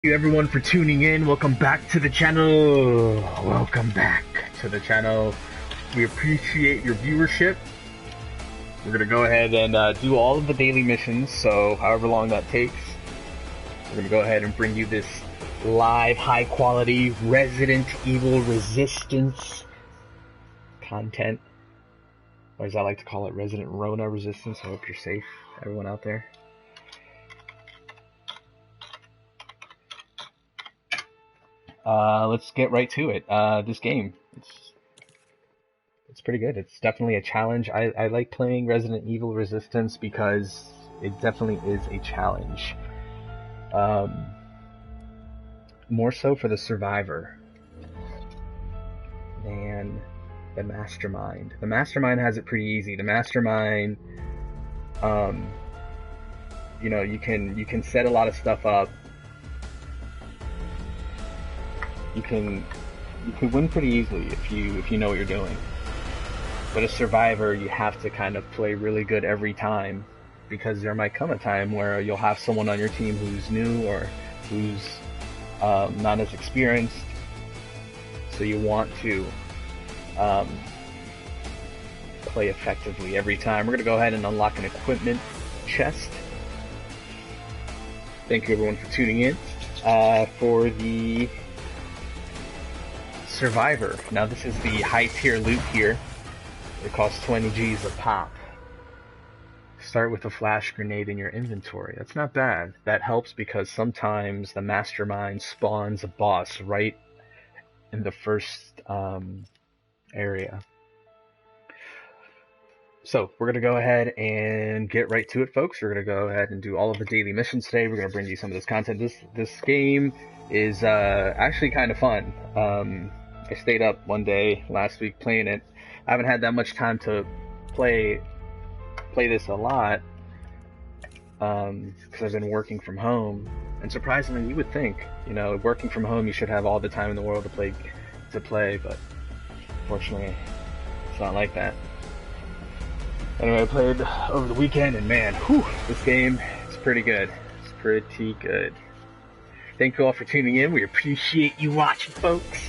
You everyone for tuning in. Welcome back to the channel. Welcome back to the channel. We appreciate your viewership. We're gonna go ahead and do all of the daily missions, so however long that takes. We're gonna go ahead and bring you this live, high quality Resident Evil Resistance content. Or as I like to call it, Resident Rona Resistance. I hope you're safe, everyone out there. Let's get right to it. This game, it's pretty good. It's definitely a challenge. I like playing Resident Evil Resistance because it definitely is a challenge. More so for the survivor than the mastermind. The mastermind has it pretty easy. The mastermind, you know, you can set a lot of stuff up. You can win pretty easily if you know what you're doing. But a survivor, you have to kind of play really good every time, because there might come a time where you'll have someone on your team who's new or who's not as experienced. So you want to play effectively every time. We're gonna go ahead and unlock an equipment chest. Thank you everyone for tuning in. For the survivor, now this is the high tier loot here. It costs 20 G's a pop. Start with a flash grenade in your inventory. That's not bad. That helps because sometimes the mastermind spawns a boss right in the first area. So we're gonna go ahead and get right to it, folks. We're gonna go ahead and do all of the daily missions today. We're gonna bring you some of this content. This game is actually kind of fun. I stayed up one day last week playing it. I haven't had that much time to play this a lot because I've been working from home. And surprisingly, you would think, you know, working from home, you should have all the time in the world to play, but unfortunately, it's not like that. Anyway, I played over the weekend, and man, whew, this game is pretty good. It's pretty good. Thank you all for tuning in. We appreciate you watching, folks.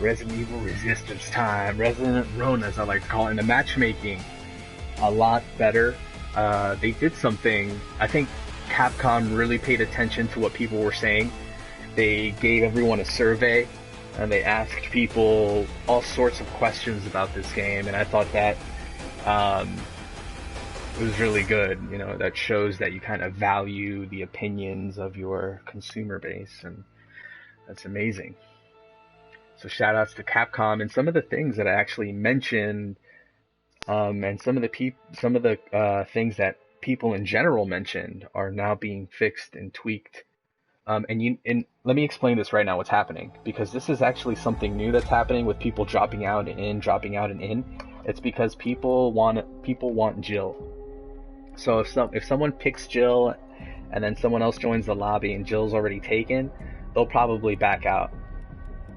Resident Evil Resistance time. Resident Rona, as I like to call it. And the matchmaking, a lot better. They did something. I think Capcom really paid attention to what people were saying. They gave everyone a survey, and they asked people all sorts of questions about this game. And I thought that it was really good. You know, that shows that you kind of value the opinions of your consumer base, and that's amazing. So shout outs to Capcom, and some of the things that I actually mentioned, and some of the things that people in general mentioned are now being fixed and tweaked. And let me explain this right now, what's happening, because this is actually something new that's happening with people dropping out and in. It's because people want Jill. So if someone picks Jill and then someone else joins the lobby and Jill's already taken, they'll probably back out.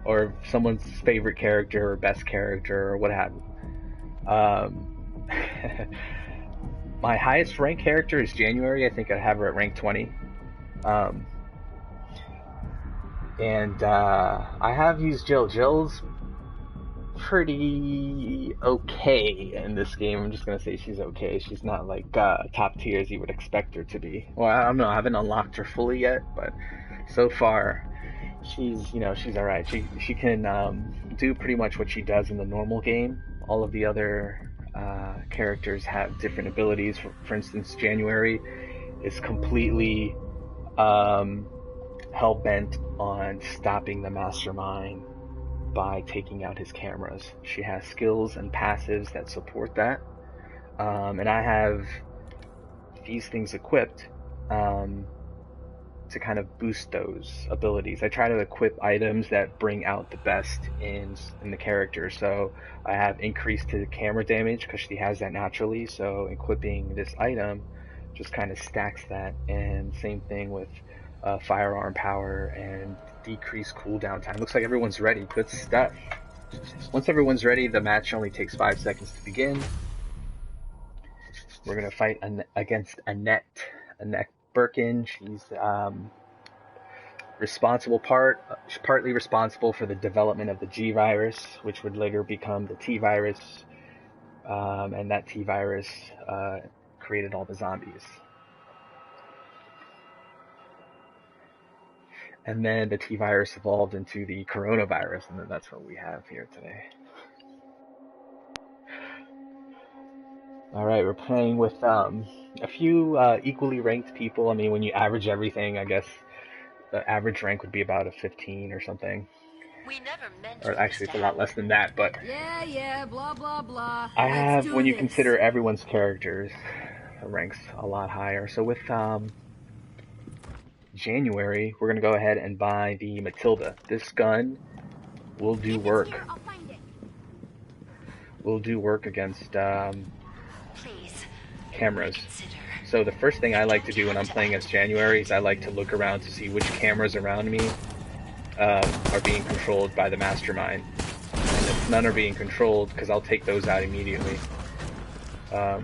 Or someone's favorite character or best character or what have you. My highest ranked character is January. I think I have her at rank 20. And I have used Jill. Jill's pretty okay in this game. I'm just gonna say she's okay. She's not like top tier as you would expect her to be. Well, I don't know. I haven't unlocked her fully yet, but so far she's alright. She can do pretty much what she does in the normal game. All of the other characters have different abilities. For instance, January is completely hell-bent on stopping the mastermind by taking out his cameras. She has skills and passives that support that. And I have these things equipped to kind of boost those abilities. I try to equip items that bring out the best in the character. So I have increased to the camera damage because she has that naturally. So equipping this item just kind of stacks that. And same thing with firearm power and decreased cooldown time. Looks like everyone's ready. Good stuff. Once everyone's ready, the match only takes 5 seconds to begin. We're gonna fight against Annette Birkin. She's partly responsible for the development of the G virus, which would later become the T virus, and that T virus created all the zombies. And then the T virus evolved into the coronavirus, and then that's what we have here today. Alright, we're playing with a few equally ranked people. I mean, when you average everything, I guess the average rank would be about a 15 or something. We never mentioned Or actually, it's a lot less than that, but Yeah, blah blah blah. I have, when you consider everyone's characters, the rank's a lot higher. So with January, we're gonna go ahead and buy the Matilda. This gun will do work. Will do work against cameras. So the first thing I like to do when I'm playing as January is I like to look around to see which cameras around me are being controlled by the mastermind. And if none are being controlled, because I'll take those out immediately. So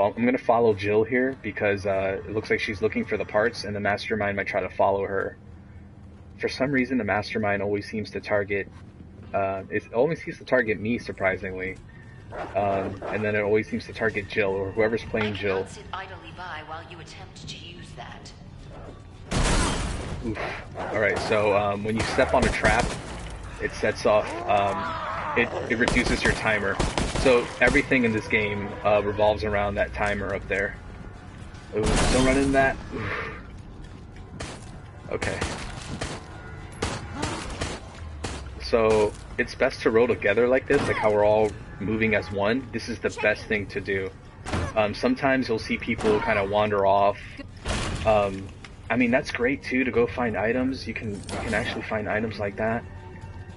I'm going to follow Jill here because it looks like she's looking for the parts and the mastermind might try to follow her. For some reason, the mastermind always seems to target, it always seems to target me, surprisingly. And then it always seems to target Jill, or whoever's playing Jill. Sit idly by while you attempt to use that. Oof. Alright, so when you step on a trap, it sets off, it reduces your timer. So everything in this game revolves around that timer up there. Ooh, don't run into that. Oof. Okay. So it's best to roll together like this, like how we're all moving as one. This is the best thing to do. Sometimes you'll see people kind of wander off. I mean, that's great too, to go find items. You can actually find items like that.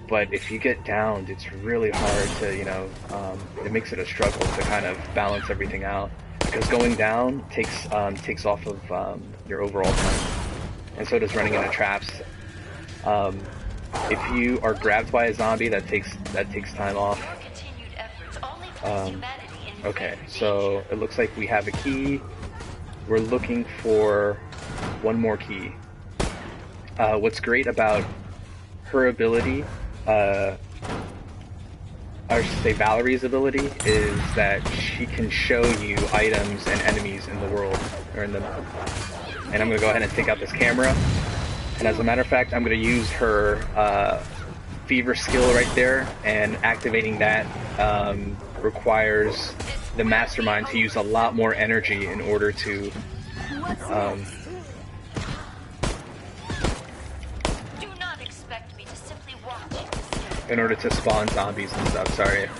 But if you get downed, it's really hard to, you know, it makes it a struggle to kind of balance everything out. Because going down takes off of your overall time. And so does running into traps. If you are grabbed by a zombie, that takes time off. Okay, so it looks like we have a key. We're looking for one more key. What's great about her ability, I should say Valerie's ability, is that she can show you items and enemies in the world, or in the. And I'm gonna go ahead and take out this camera. And as a matter of fact, I'm going to use her fever skill right there, and activating that requires the mastermind to use a lot more energy in order to spawn zombies and stuff. Sorry, I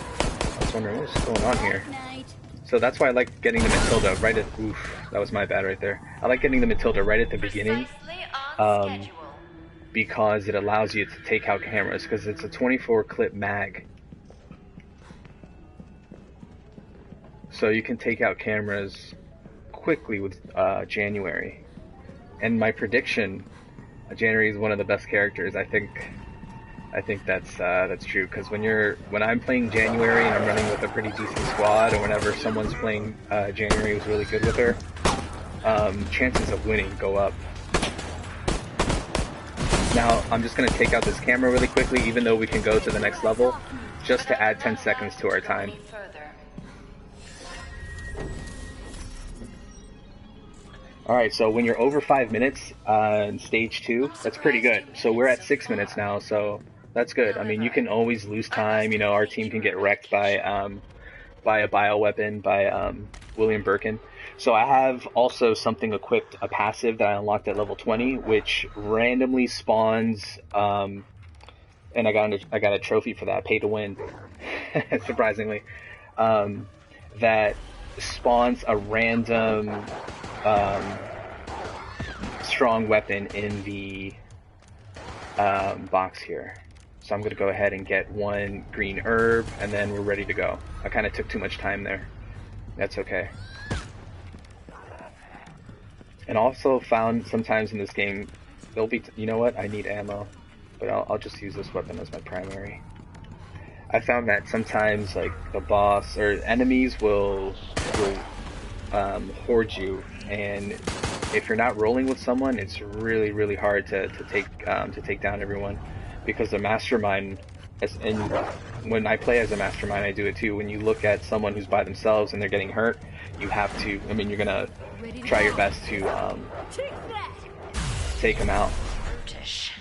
was wondering what's going on here. So that's why I like getting the Matilda right at, oof, that was my bad right there. I like getting the Matilda right at the beginning, because it allows you to take out cameras, because it's a 24 clip mag. So you can take out cameras quickly with January. And my prediction, January is one of the best characters. I think that's true, because when I'm playing January and I'm running with a pretty decent squad, or whenever someone's playing January who's really good with her, chances of winning go up. Now I'm just going to take out this camera really quickly, even though we can go to the next level, just to add 10 seconds to our time. Alright, so when you're over 5 minutes in stage 2, that's pretty good. So we're at 6 minutes now, so that's good. I mean, you can always lose time. You know, our team can get wrecked by a bioweapon, by William Birkin. So I have also something equipped, a passive that I unlocked at level 20, which randomly spawns, and I got a trophy for that, pay to win, surprisingly, that spawns a random strong weapon in the box here. So I'm going to go ahead and get one green herb, and then we're ready to go. I kind of took too much time there. That's okay. And also found sometimes in this game, there'll be, you know what, I need ammo, but I'll just use this weapon as my primary. I found that sometimes, like, the boss, or enemies will hoard you, and if you're not rolling with someone, it's really, really hard to take down everyone, because the mastermind, and when I play as a mastermind, I do it too. When you look at someone who's by themselves and they're getting hurt, you have to. I mean, you're gonna try your best to take them out. Brutish.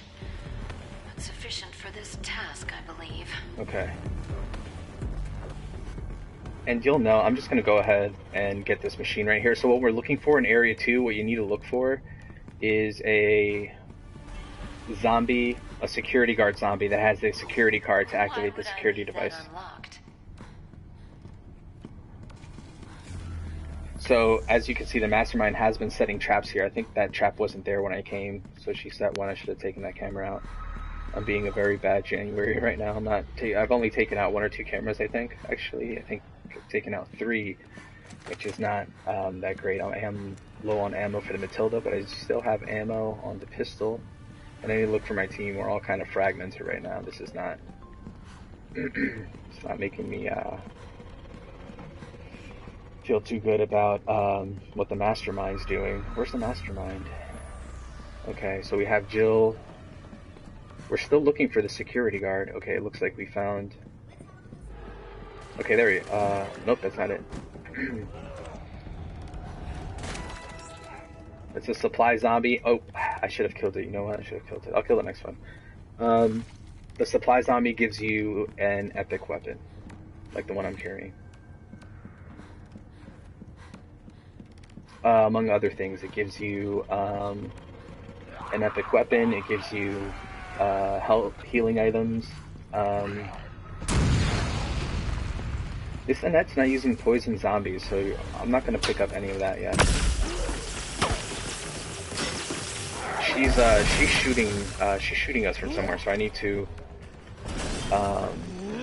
But sufficient for this task, I believe. Okay. And you'll know, I'm just going to go ahead and get this machine right here. So what we're looking for in Area 2, what you need to look for is a zombie, a security guard zombie that has the security card to activate the security device. So as you can see, the mastermind has been setting traps here. I think that trap wasn't there when I came, so she set one. I should have taken that camera out. I'm being a very bad January right now. I've only taken out 1 or 2 cameras, I think. Actually, I think I've taken out 3, which is not that great. I am low on ammo for the Matilda, but I still have ammo on the pistol. And I need to look for my team. We're all kind of fragmented right now. This is not... it's not making me feel too good about what the mastermind's doing. Where's the mastermind? Okay, so we have Jill... We're still looking for the security guard. Okay, it looks like we found... Okay, there we go. Nope, that's not it. It's a supply zombie. Oh, I should have killed it. You know what? I should have killed it. I'll kill the next one. The supply zombie gives you an epic weapon, like the one I'm carrying. Among other things, it gives you an epic weapon. It gives you health healing items. This Annette's not using poison zombies, so I'm not gonna pick up any of that yet. She's shooting us from somewhere, so I need to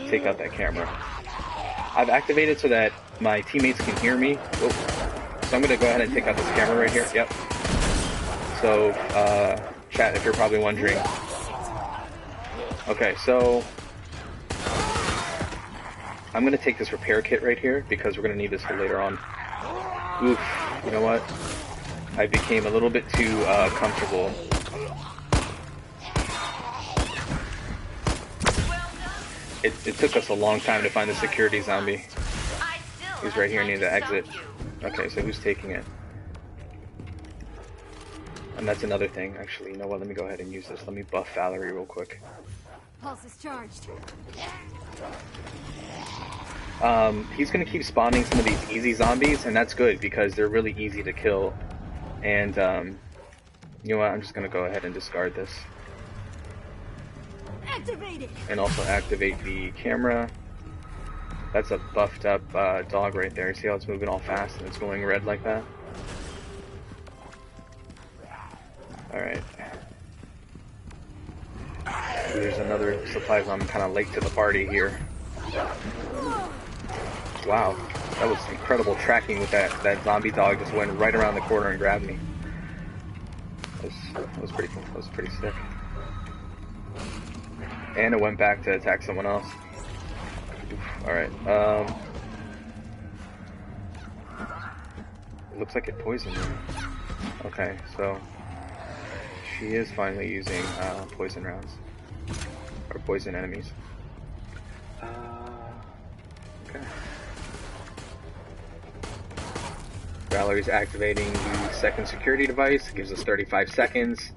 take out that camera. I've activated so that my teammates can hear me. Oh. So I'm gonna go ahead and take out this camera right here. Yep. So, chat, if you're probably wondering. Okay, so I'm going to take this repair kit right here because we're going to need this for later on. Oof, you know what? I became a little bit too comfortable. It took us a long time to find the security zombie. He's right here near the exit. Okay, so who's taking it? And that's another thing, actually. You know what? Let me go ahead and use this. Let me buff Valerie real quick. Pulse is charged. He's going to keep spawning some of these easy zombies, and that's good because they're really easy to kill. And, you know what? I'm just going to go ahead and discard this. Activated. And also activate the camera. That's a buffed up dog right there. See how it's moving all fast and it's going red like that? Alright. There's another supply zombie kind of late to the party here. Wow, that was incredible tracking with that zombie dog. Just went right around the corner and grabbed me. That was pretty cool. That was pretty sick. And it went back to attack someone else. Alright, it looks like it poisoned me. Okay, so she is finally using poison rounds. Or poison enemies. Okay. Valerie's activating the second security device. It gives us 35 seconds.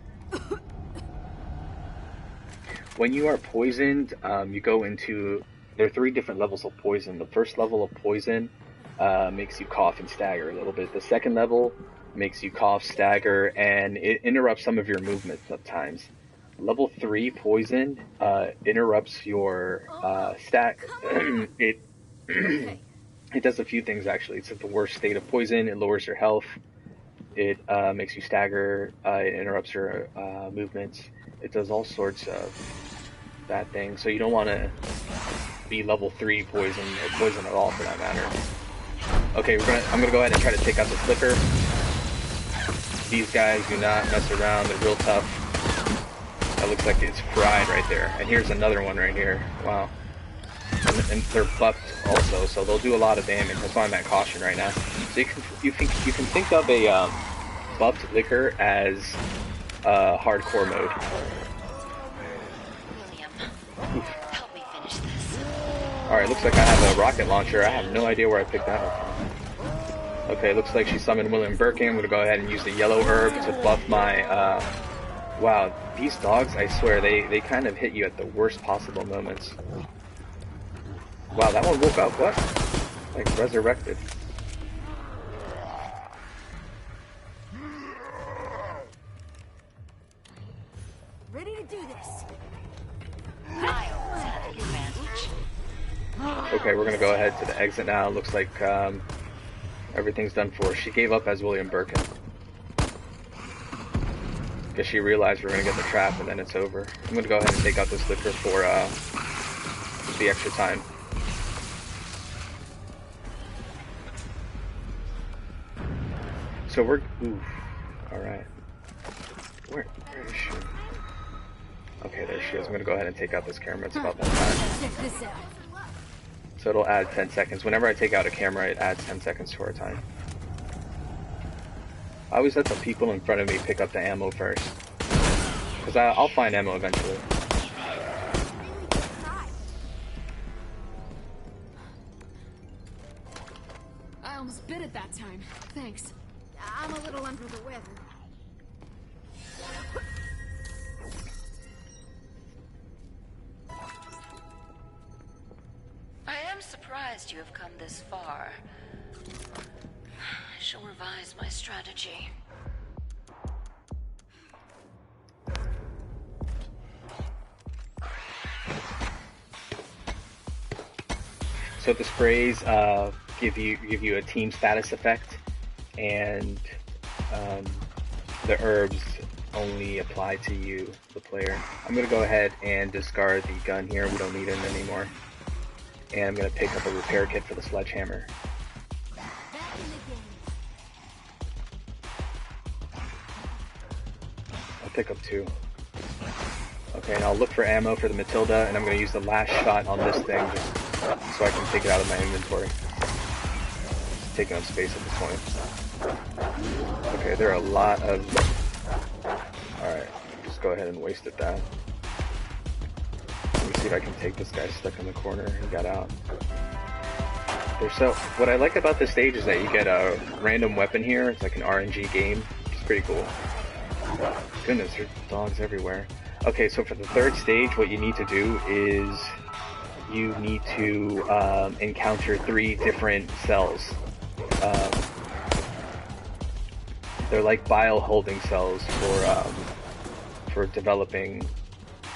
When you are poisoned, you go into... There are 3 different levels of poison. The first level of poison makes you cough and stagger a little bit. The second level makes you cough, stagger, and it interrupts some of your movement sometimes. Level 3 poison interrupts your stack. It does a few things actually. It's at the worst state of poison. It lowers your health. It makes you stagger. It interrupts your movements. It does all sorts of bad things. So you don't want to be level 3 poison or poison at all for that matter. Okay, I'm gonna go ahead and try to take out the flicker. These guys do not mess around. They're real tough. That looks like it's fried right there. And here's another one right here. Wow. and they're buffed also, so they'll do a lot of damage. That's why I'm at caution right now. So you can think of a buffed Licker as hardcore mode. William, help me finish this. Alright, looks like I have a rocket launcher. I have no idea where I picked that up from. Okay, looks like she summoned William Birkin. I'm gonna go ahead and use the yellow herb to buff my, wow, these dogs, I swear, they kind of hit you at the worst possible moments. Wow, that one woke up, what? Like, resurrected. Ready to do this. I always had the advantage. Okay, we're gonna go ahead to the exit now. Looks like, everything's done for. She gave up as William Birkin. Because she realized we're gonna get the trap and then it's over. I'm gonna go ahead and take out this Licker for the extra time. So we're alright. Where is she? Okay, there she is. I'm gonna go ahead and take out this camera. It's about that time. Check this out. So it'll add 10 seconds. Whenever I take out a camera, it adds 10 seconds to our time. I always let the people in front of me pick up the ammo first. Because I'll find ammo eventually. I almost bit it that time. Thanks. I'm a little under the weather. I am surprised you have come this far. I shall revise my strategy. So the sprays give you a team status effect, and the herbs only apply to you, the player. I'm gonna go ahead and discard the gun here. We don't need it anymore. And I'm gonna pick up a repair kit for the sledgehammer. Back in the game. I'll pick up 2. Okay, and I'll look for ammo for the Matilda, and I'm gonna use the last shot on this thing just so I can take it out of my inventory. It's taking up space at this point. Okay, there are a lot of... Alright, just go ahead and wasted that. Let me see if I can take this guy stuck in the corner. He got out. What I like about this stage is that you get a random weapon here. It's like an RNG game. It's pretty cool. Goodness, there's dogs everywhere. Okay, so for the third stage, what you need to do is you need to encounter 3 different cells. They're like bile holding cells for developing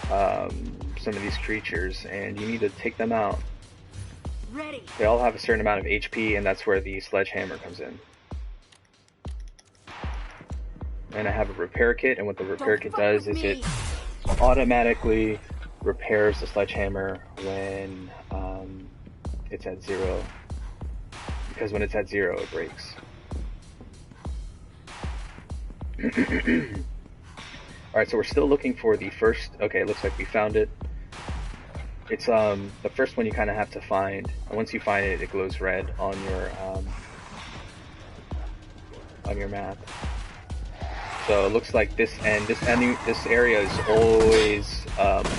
some of these creatures, and you need to take them out. Ready. They all have a certain amount of HP, and that's where the sledgehammer comes in. And I have a repair kit, and what the repair kit does is it automatically repairs the sledgehammer when it's at 0. Because when it's at 0, it breaks. Alright, so we're still looking for the first... Okay, it looks like we found it. It's the first one you kind of have to find. And once you find it, it glows red on your map. So it looks like this area is always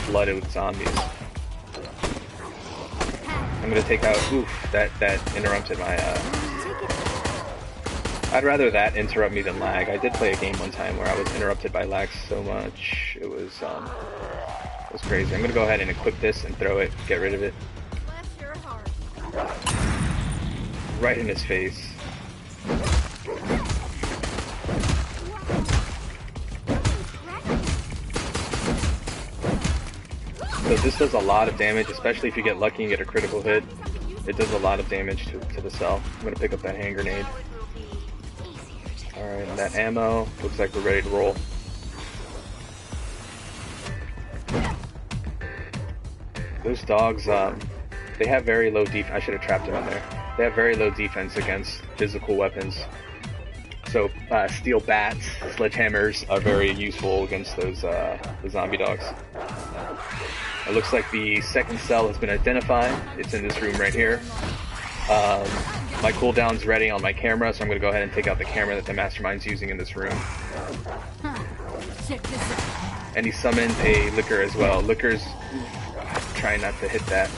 flooded with zombies. I'm gonna take out. Oof, that interrupted my. I'd rather that interrupt me than lag. I did play a game one time where I was interrupted by lag so much. It was crazy. I'm gonna go ahead and equip this and throw it. Get rid of it. Bless your heart. Right in his face. So this does a lot of damage, especially if you get lucky and get a critical hit. It does a lot of damage to the cell. I'm gonna pick up that hand grenade. Alright, and that ammo. Looks like we're ready to roll. Those dogs, they have very low defense. I should have trapped him in there. They have very low defense against physical weapons. So steel bats, sledgehammers are very useful against those the zombie dogs. It looks like the second cell has been identified. It's in this room right here. My cooldown's ready on my camera, so I'm going to go ahead and take out the camera that the Mastermind's using in this room. Check this out. And he summoned a Licker as well. Licker's trying not to hit that.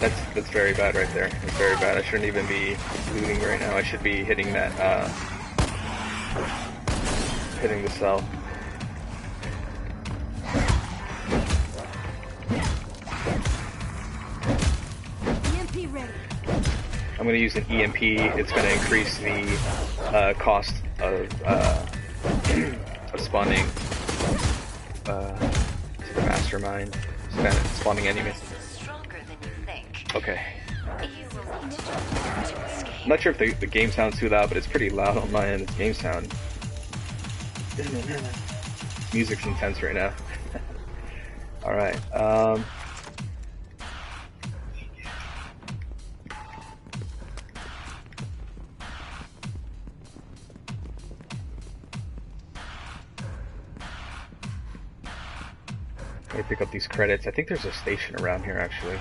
That's very bad right there. It's very bad. I shouldn't even be looting right now. I should be hitting that, hitting the cell. EMP ready. I'm going to use an EMP. It's going to increase the cost of spawning to the Mastermind. Spawning enemies. Okay. I'm not sure if the game sounds too loud, but it's pretty loud on my end. The game sound. Music's intense right now. Alright, let me pick up these credits. I think there's a station around here actually.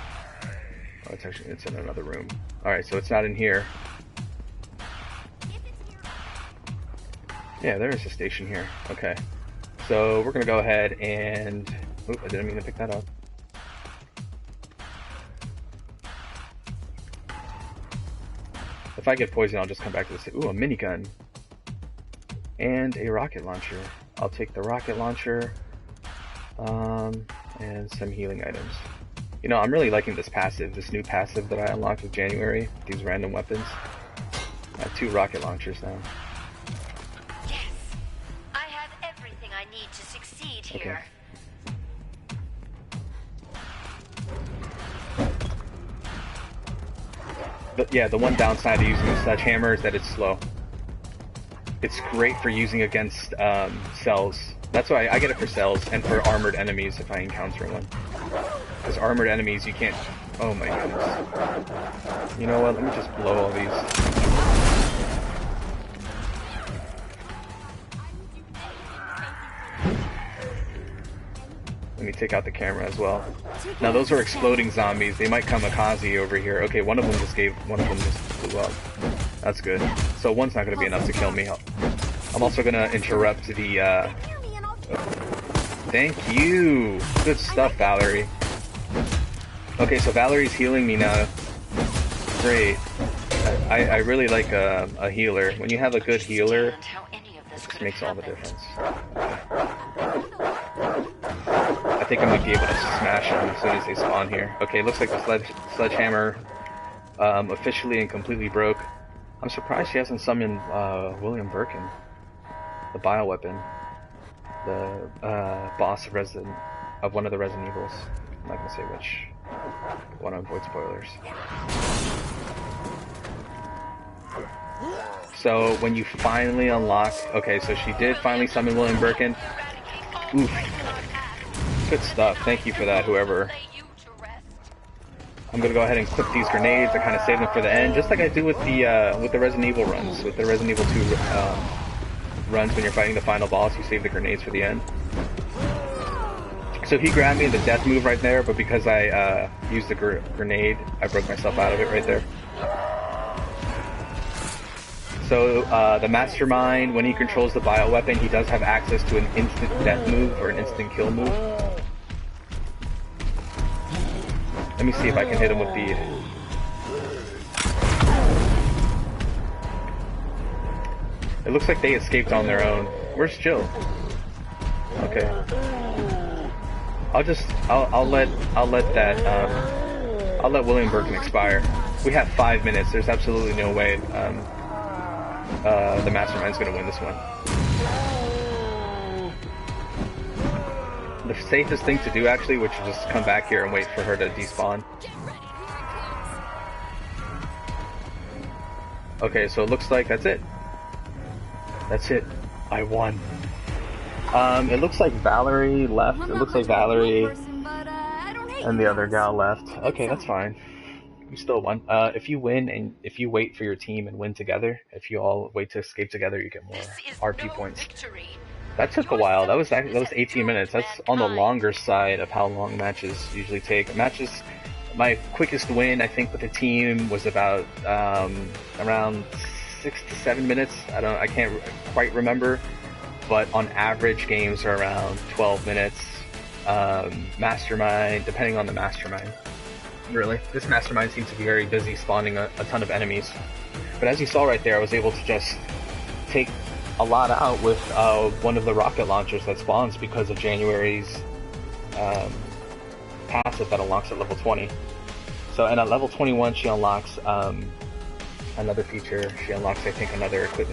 Oh, it's in another room. Alright, so it's not in here. Yeah, there is a station here. Okay. So we're gonna go ahead and... Oop, I didn't mean to pick that up. If I get poisoned, I'll just come back to this. Ooh, a minigun. And a rocket launcher. I'll take the rocket launcher. And some healing items. You know, I'm really liking this passive, this new passive that I unlocked in January, these random weapons. I have 2 rocket launchers now. Yes, I have everything I need to succeed here. But yeah, the one downside of using the sledgehammer is that it's slow. It's great for using against cells. That's why I get it for cells and for armored enemies if I encounter one. Because armored enemies, you can't... Oh my goodness. You know what? Let me just blow all these. Let me take out the camera as well. Now those are exploding zombies. They might kamikaze over here. Okay, one of them just blew up. That's good. So one's not going to be enough to kill me. I'm also going to interrupt the... Thank you! Good stuff, Valerie. Okay, so Valerie's healing me now. Great. I really like a healer. When you have a good healer, it just makes all the difference. I think I'm going to be able to smash them as soon as they spawn here. Okay, looks like the sledgehammer officially and completely broke. I'm surprised she hasn't summoned William Birkin, the bioweapon. The boss of one of the Resident Evils. I'm not gonna say which. I want to avoid spoilers. So when you finally unlock, okay, so she did finally summon William Birkin. Oof, good stuff. Thank you for that, whoever. I'm gonna go ahead and clip these grenades. I kind of save them for the end, just like I do with the Resident Evil runs, with the Resident Evil 2. Runs when you're fighting the final boss, you save the grenades for the end. So he grabbed me in the death move right there, but because I used the grenade, I broke myself out of it right there. So the Mastermind, when he controls the bioweapon, he does have access to an instant death move or an instant kill move. Let me see if I can hit him with the... It looks like they escaped on their own. Where's Jill? Okay. I'll let William Birkin expire. We have 5 minutes. There's absolutely no way the Mastermind's gonna win this one. The safest thing to do actually, which is just come back here and wait for her to despawn. Okay, so it looks like that's it. That's it. I won. It looks like Valerie left. It looks like Valerie and the other gal left. Okay, that's fine. You still won. If you win and if you wait for your team and win together, if you all wait to escape together, you get more RP points. Victory. That took a while. That was 18 minutes. That's on the longer side of how long matches usually take. Matches, my quickest win I think with the team was about around 6 to 7 minutes. I can't quite remember, but on average games are around 12 minutes. Mastermind, depending on the mastermind. Really, this mastermind seems to be very busy spawning a ton of enemies. But as you saw right there, I was able to just take a lot out with one of the rocket launchers that spawns because of January's passive that unlocks at level 20. So, and at level 21 she unlocks another feature. She unlocks, I think, another equipment